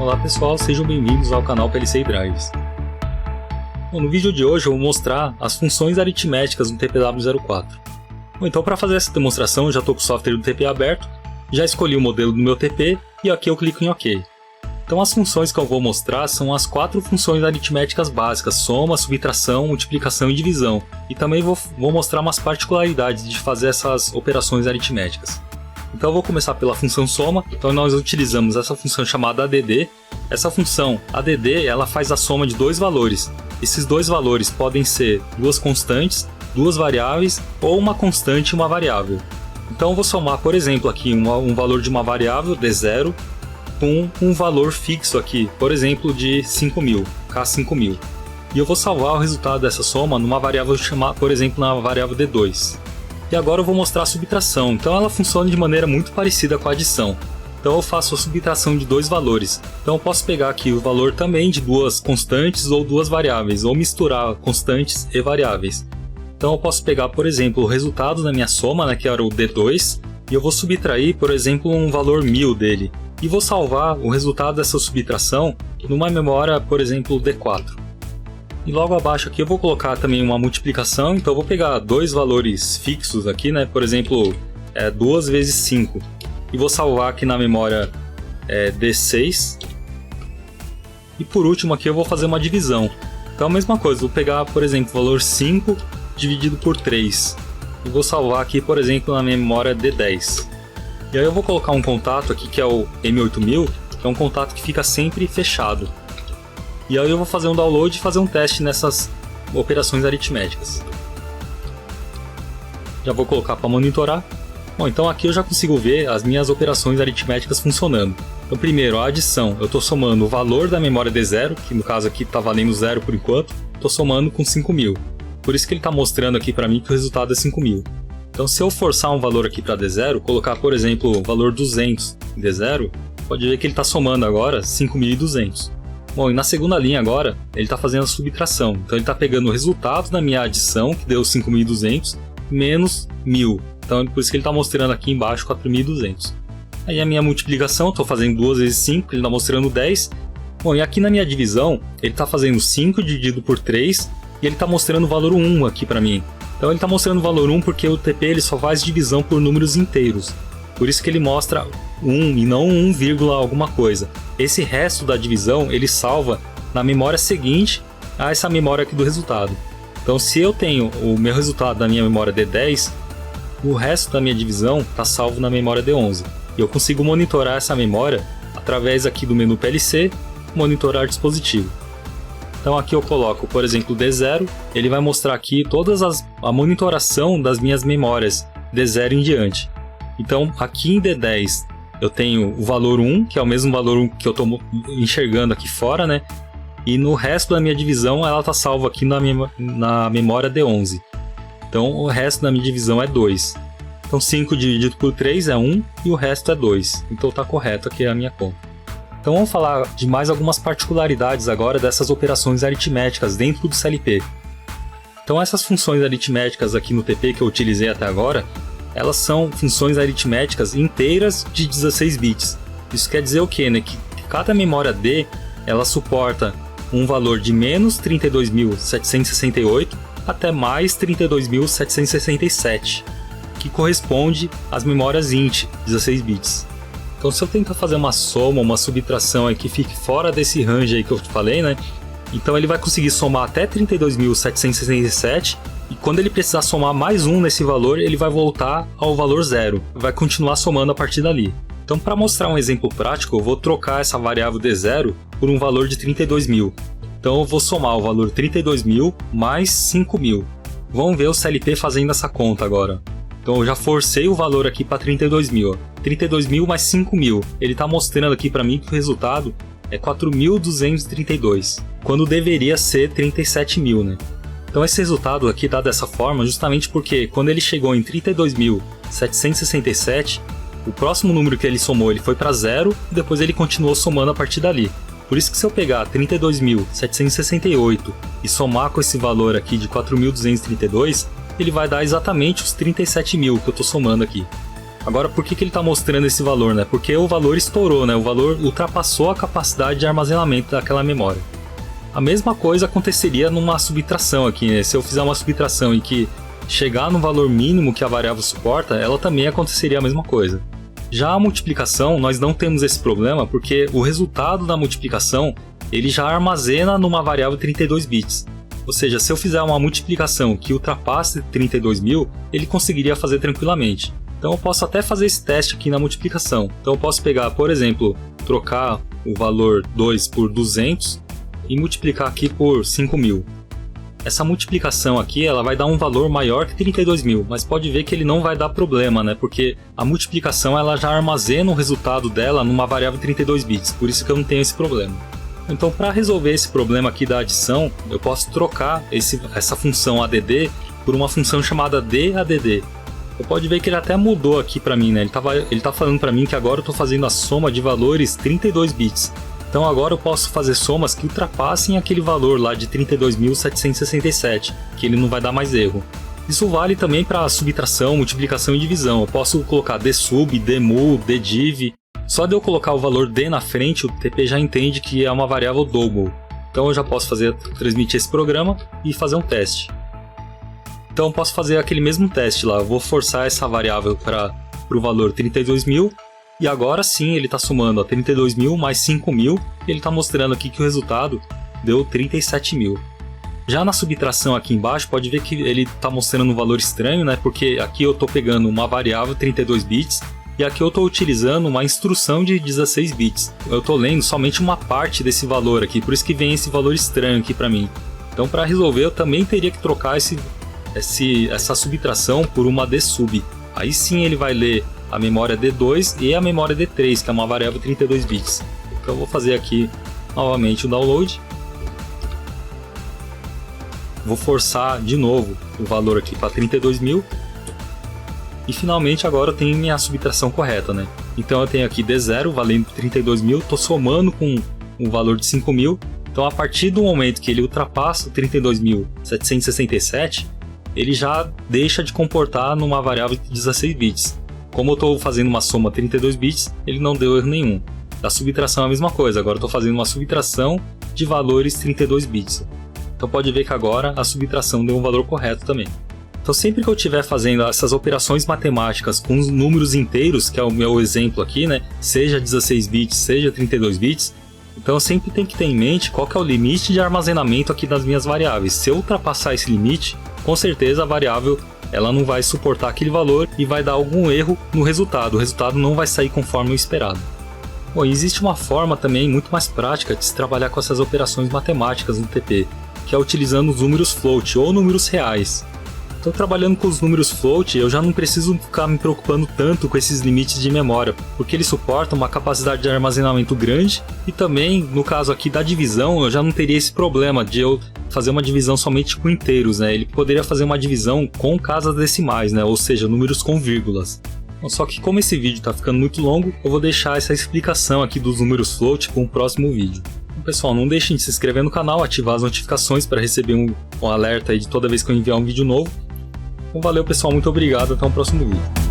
Olá pessoal, sejam bem-vindos ao canal PLC Drives. Bom, no vídeo de hoje eu vou mostrar as funções aritméticas no TPW04. Bom, então para fazer essa demonstração eu já estou com o software do TP aberto, já escolhi o modelo do meu TP e aqui eu clico em OK. Então as funções que eu vou mostrar são as 4 funções aritméticas básicas: soma, subtração, multiplicação e divisão. E também vou mostrar umas particularidades de fazer essas operações aritméticas. Então eu vou começar pela função soma. Então nós utilizamos essa função chamada ADD. Essa função ADD ela faz a soma de dois valores. Esses dois valores podem ser duas constantes, duas variáveis ou uma constante e uma variável. Então eu vou somar, por exemplo, aqui um valor de uma variável D0 com um valor fixo aqui, por exemplo, de 5.000, K5.000. E eu vou salvar o resultado dessa soma numa variável chamada, por exemplo, na variável D2. E agora eu vou mostrar a subtração. Então ela funciona de maneira muito parecida com a adição. Então eu faço a subtração de dois valores. Então eu posso pegar aqui o valor também de duas constantes ou duas variáveis, ou misturar constantes e variáveis. Então eu posso pegar, por exemplo, o resultado da minha soma, né, que era o D2, e eu vou subtrair, por exemplo, um valor 1000 dele. E vou salvar o resultado dessa subtração numa memória, por exemplo, D4. E logo abaixo aqui eu vou colocar também uma multiplicação. Então eu vou pegar dois valores fixos aqui, né? Por exemplo, 2 vezes 5. E vou salvar aqui na memória D6. E por último aqui eu vou fazer uma divisão. Então a mesma coisa, vou pegar, por exemplo, o valor 5 dividido por 3. E vou salvar aqui, por exemplo, na memória D10. E aí eu vou colocar um contato aqui que é o M8000, que é um contato que fica sempre fechado. E aí eu vou fazer um download e fazer um teste nessas operações aritméticas. Já vou colocar para monitorar. Bom, então aqui eu já consigo ver as minhas operações aritméticas funcionando. Então primeiro, a adição. Eu estou somando o valor da memória D0, que no caso aqui está valendo 0 por enquanto. Estou somando com 5.000. Por isso que ele está mostrando aqui para mim que o resultado é 5.000. Então se eu forçar um valor aqui para D0, colocar por exemplo o valor 200 em D0, pode ver que ele está somando agora 5.200. Bom, e na segunda linha agora, ele está fazendo a subtração. Então ele está pegando o resultado da minha adição, que deu 5.200, menos 1.000. Então por isso que ele está mostrando aqui embaixo 4.200. Aí a minha multiplicação, estou fazendo 2 vezes 5, ele está mostrando 10. Bom, e aqui na minha divisão, ele está fazendo 5 dividido por 3, e ele está mostrando o valor 1 aqui para mim. Então ele está mostrando o valor 1 porque o TP ele só faz divisão por números inteiros. Por isso que ele mostra 1 e não 1, alguma coisa. Esse resto da divisão ele salva na memória seguinte a essa memória aqui do resultado. Então se eu tenho o meu resultado da minha memória D10, o resto da minha divisão está salvo na memória D11. E eu consigo monitorar essa memória através aqui do menu PLC, monitorar dispositivo. Então aqui eu coloco, por exemplo, D0, ele vai mostrar aqui a monitoração das minhas memórias D0 em diante. Então aqui em D10 eu tenho o valor 1, que é o mesmo valor que eu estou enxergando aqui fora, né? E no resto da minha divisão ela está salva aqui na memória D11. Então o resto da minha divisão é 2. Então 5 dividido por 3 é 1 e o resto é 2. Então está correto aqui a minha conta. Então vamos falar de mais algumas particularidades agora dessas operações aritméticas dentro do CLP. Então essas funções aritméticas aqui no TP que eu utilizei até agora, elas são funções aritméticas inteiras de 16 bits. Isso quer dizer o quê, né? Que cada memória D ela suporta um valor de menos 32.768 até mais 32.767, que corresponde às memórias int, 16 bits. Então se eu tentar fazer uma soma, uma subtração aí que fique fora desse range aí que eu falei, né? Então ele vai conseguir somar até 32.767 e quando ele precisar somar mais um nesse valor, ele vai voltar ao valor 0. Vai continuar somando a partir dali. Então para mostrar um exemplo prático, eu vou trocar essa variável D0 por um valor de 32.000. Então eu vou somar o valor 32.000 mais 5.000. Vamos ver o CLP fazendo essa conta agora. Então eu já forcei o valor aqui para 32.000. 32.000 mais 5.000. Ele está mostrando aqui para mim que o resultado é 4.232, quando deveria ser 37.000, né? Então esse resultado aqui está dessa forma justamente porque quando ele chegou em 32.767, o próximo número que ele somou ele foi para 0 e depois ele continuou somando a partir dali. Por isso que se eu pegar 32.768 e somar com esse valor aqui de 4.232, ele vai dar exatamente os 37.000 que eu estou somando aqui. Agora, por que ele está mostrando esse valor, né? Porque o valor estourou, né? O valor ultrapassou a capacidade de armazenamento daquela memória. A mesma coisa aconteceria numa subtração aqui, né? Se eu fizer uma subtração e que chegar no valor mínimo que a variável suporta, ela também aconteceria a mesma coisa. Já a multiplicação, nós não temos esse problema porque o resultado da multiplicação ele já armazena numa variável 32 bits. Ou seja, se eu fizer uma multiplicação que ultrapasse 32.000, ele conseguiria fazer tranquilamente. Então eu posso até fazer esse teste aqui na multiplicação. Então eu posso pegar, por exemplo, trocar o valor 2 por 200 e multiplicar aqui por 5.000. Essa multiplicação aqui ela vai dar um valor maior que 32.000, mas pode ver que ele não vai dar problema, né? Porque a multiplicação ela já armazena o resultado dela numa variável 32 bits, por isso que eu não tenho esse problema. Então, para resolver esse problema aqui da adição, eu posso trocar essa função add por uma função chamada dadd. Você pode ver que ele até mudou aqui para mim, né? Ele tá falando para mim que agora eu estou fazendo a soma de valores 32 bits. Então agora eu posso fazer somas que ultrapassem aquele valor lá de 32.767, que ele não vai dar mais erro. Isso vale também para subtração, multiplicação e divisão. Eu posso colocar dsub, dmul, ddiv. Só de eu colocar o valor d na frente, o TP já entende que é uma variável double. Então eu já posso transmitir esse programa e fazer um teste. Então eu posso fazer aquele mesmo teste lá. Eu vou forçar essa variável para o valor 32.000. E agora sim ele está somando a 32.000 mais 5.000 e ele está mostrando aqui que o resultado deu 37.000. Já na subtração aqui embaixo pode ver que ele está mostrando um valor estranho, né? Porque aqui eu estou pegando uma variável 32 bits e aqui eu estou utilizando uma instrução de 16 bits. Eu estou lendo somente uma parte desse valor aqui, por isso que vem esse valor estranho aqui para mim. Então para resolver eu também teria que trocar essa subtração por uma dsub. Aí sim ele vai ler a memória D2 e a memória D3, que é uma variável 32 bits. Então eu vou fazer aqui novamente o download. Vou forçar de novo o valor aqui para 32.000. E finalmente agora eu tenho minha subtração correta, né? Então eu tenho aqui D0 valendo 32.000, estou somando com um valor de 5.000. Então a partir do momento que ele ultrapassa o 32.767, ele já deixa de comportar numa variável de 16 bits. Como eu estou fazendo uma soma 32 bits, ele não deu erro nenhum. Da subtração é a mesma coisa, agora eu estou fazendo uma subtração de valores 32 bits. Então pode ver que agora a subtração deu um valor correto também. Então sempre que eu estiver fazendo essas operações matemáticas com os números inteiros, que é o meu exemplo aqui, né? Seja 16 bits, seja 32 bits, então eu sempre tenho que ter em mente qual que é o limite de armazenamento aqui das minhas variáveis. Se eu ultrapassar esse limite, com certeza a variável ela não vai suportar aquele valor e vai dar algum erro no resultado. O resultado não vai sair conforme o esperado. Bom, existe uma forma também muito mais prática de se trabalhar com essas operações matemáticas no TP, que é utilizando os números float ou números reais. Então, trabalhando com os números float, eu já não preciso ficar me preocupando tanto com esses limites de memória, porque eles suportam uma capacidade de armazenamento grande e também, no caso aqui da divisão, eu já não teria esse problema de eu fazer uma divisão somente com inteiros, né? Ele poderia fazer uma divisão com casas decimais, né? Ou seja, números com vírgulas. Só que como esse vídeo está ficando muito longo, eu vou deixar essa explicação aqui dos números float para o próximo vídeo. Então, pessoal, não deixem de se inscrever no canal, ativar as notificações para receber um alerta aí de toda vez que eu enviar um vídeo novo. Então valeu pessoal, muito obrigado, até o próximo vídeo.